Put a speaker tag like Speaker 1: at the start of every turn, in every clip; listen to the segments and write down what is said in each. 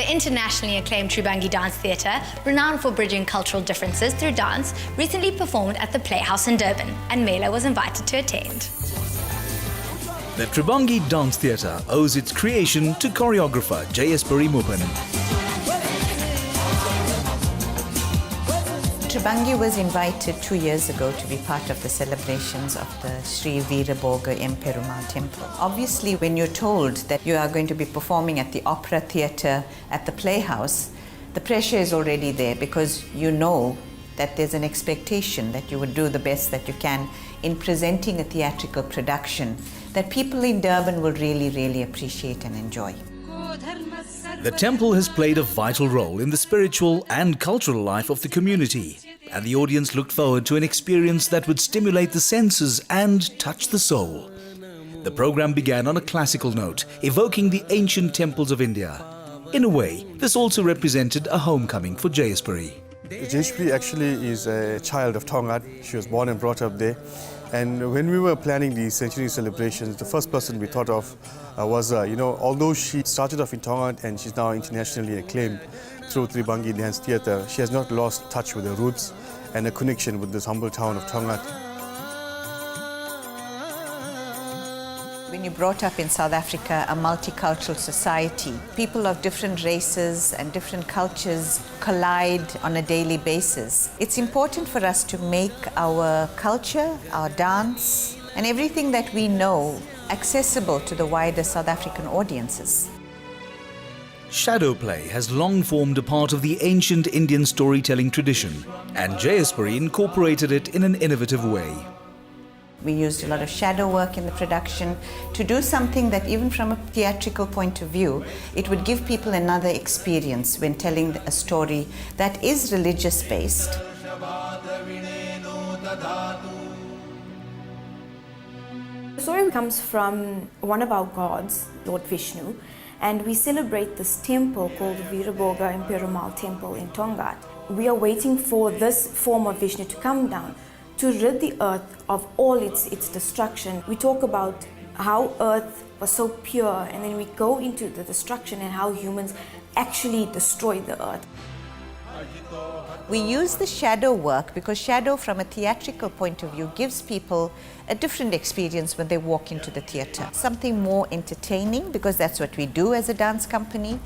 Speaker 1: The internationally acclaimed Tribhangi Dance Theatre, renowned for bridging cultural differences through dance, recently performed at the Playhouse in Durban, and Mela was invited to attend.
Speaker 2: The Tribhangi Dance Theatre owes its creation to choreographer Emperumal.
Speaker 3: Tribhangi was invited 2 years ago to be part of the celebrations of the Shree Veerabhoga Emperumal temple. Obviously, when you're told that you are going to be performing at the opera theatre at the Playhouse, the pressure is already there because you know that there's an expectation that you would do the best that you can in presenting a theatrical production that people in Durban will really appreciate and enjoy.
Speaker 2: The temple has played a vital role in the spiritual and cultural life of the community, and the audience looked forward to an experience that would stimulate the senses and touch the soul. The program began on a classical note, evoking the ancient temples of India. In a way, this also represented a homecoming for Jayespuri.
Speaker 4: Jayespuri actually is a child of Tongat. She was born and brought up there. And when we were planning the centenary celebrations, the first person we thought of was, although she started off in Tongat and she's now internationally acclaimed through Tribhangi Dance Theatre, she has not lost touch with her roots and a connection with this humble town of Tongat.
Speaker 3: When you're brought up in South Africa, a multicultural society, people of different races and different cultures collide on a daily basis. It's important for us to make our culture, our dance, and everything that we know accessible to the wider South African audiences.
Speaker 2: Shadow play has long formed a part of the ancient Indian storytelling tradition, and Jayespuri incorporated it in an innovative way.
Speaker 3: We used a lot of shadow work in the production to do something that even from a theatrical point of view, it would give people another experience when telling a story that is religious based.
Speaker 5: The story comes from one of our gods, Lord Vishnu, and we celebrate this temple called the Veerabhoga Emperumal temple in Tongat. We are waiting for this form of Vishnu to come down to rid the earth of all its destruction. We talk about how earth was so pure, and then we go into the destruction and how humans actually destroyed the earth.
Speaker 3: We use the shadow work because shadow from a theatrical point of view gives people a different experience when they walk into the theatre. Something more entertaining because that's what we do as a dance company,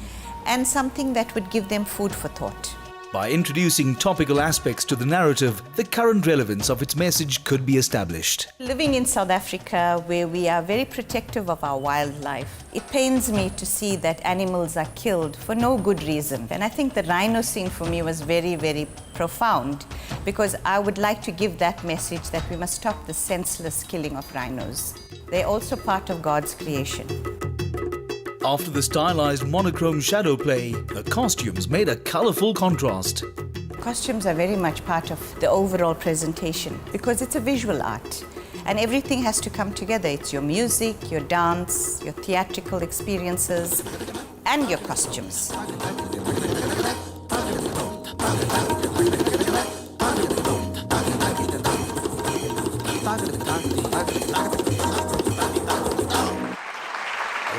Speaker 3: and something that would give them food for thought.
Speaker 2: By introducing topical aspects to the narrative, the current relevance of its message could be established.
Speaker 3: Living in South Africa, where we are very protective of our wildlife, it pains me to see that animals are killed for no good reason. And I think the rhino scene for me was very profound, because I would like to give that message that we must stop the senseless killing of rhinos. They're also part of God's creation.
Speaker 2: After the stylized monochrome shadow play, the costumes made a colourful contrast.
Speaker 3: Costumes are very much part of the overall presentation because it's a visual art and everything has to come together. It's your music, your dance, your theatrical experiences and your costumes.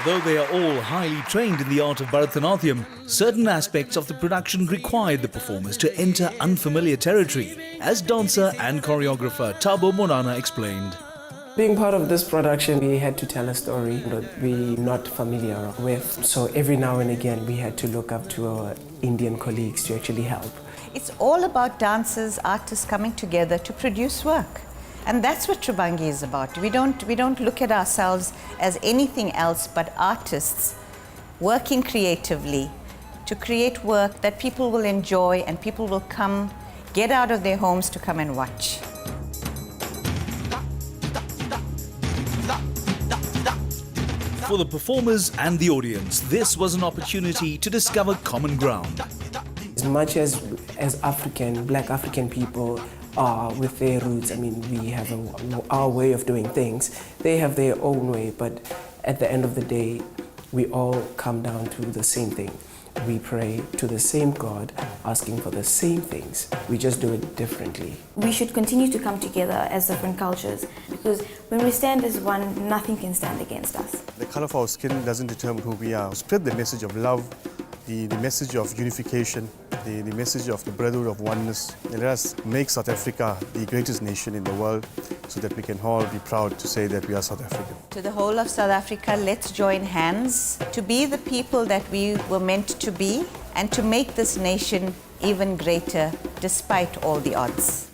Speaker 2: Although they are all highly trained in the art of Bharatanatyam, certain aspects of the production required the performers to enter unfamiliar territory, as dancer and choreographer Thabo Monana explained.
Speaker 6: Being part of this production, we had to tell a story that we're not familiar with. So every now and again, we had to look up to our Indian colleagues to actually help.
Speaker 3: It's all about dancers, artists coming together to produce work. And that's what Tribhangi is about. We don't look at ourselves as anything else but artists working creatively to create work that people will enjoy and people will come, get out of their homes to come and watch.
Speaker 2: For the performers and the audience, this was an opportunity to discover common ground.
Speaker 6: As much as Black African people are with their roots, I mean, we have our way of doing things. They have their own way, but at the end of the day, we all come down to the same thing. We pray to the same God, asking for the same things. We just do it differently.
Speaker 5: We should continue to come together as different cultures, because when we stand as one, nothing can stand against us.
Speaker 4: The color of our skin doesn't determine who we are. Spread the message of love, the message of unification, the message of the brotherhood of oneness. And let us make South Africa the greatest nation in the world so that we can all be proud to say that we are South African.
Speaker 3: To the whole of South Africa, let's join hands to be the people that we were meant to be and to make this nation even greater despite all the odds.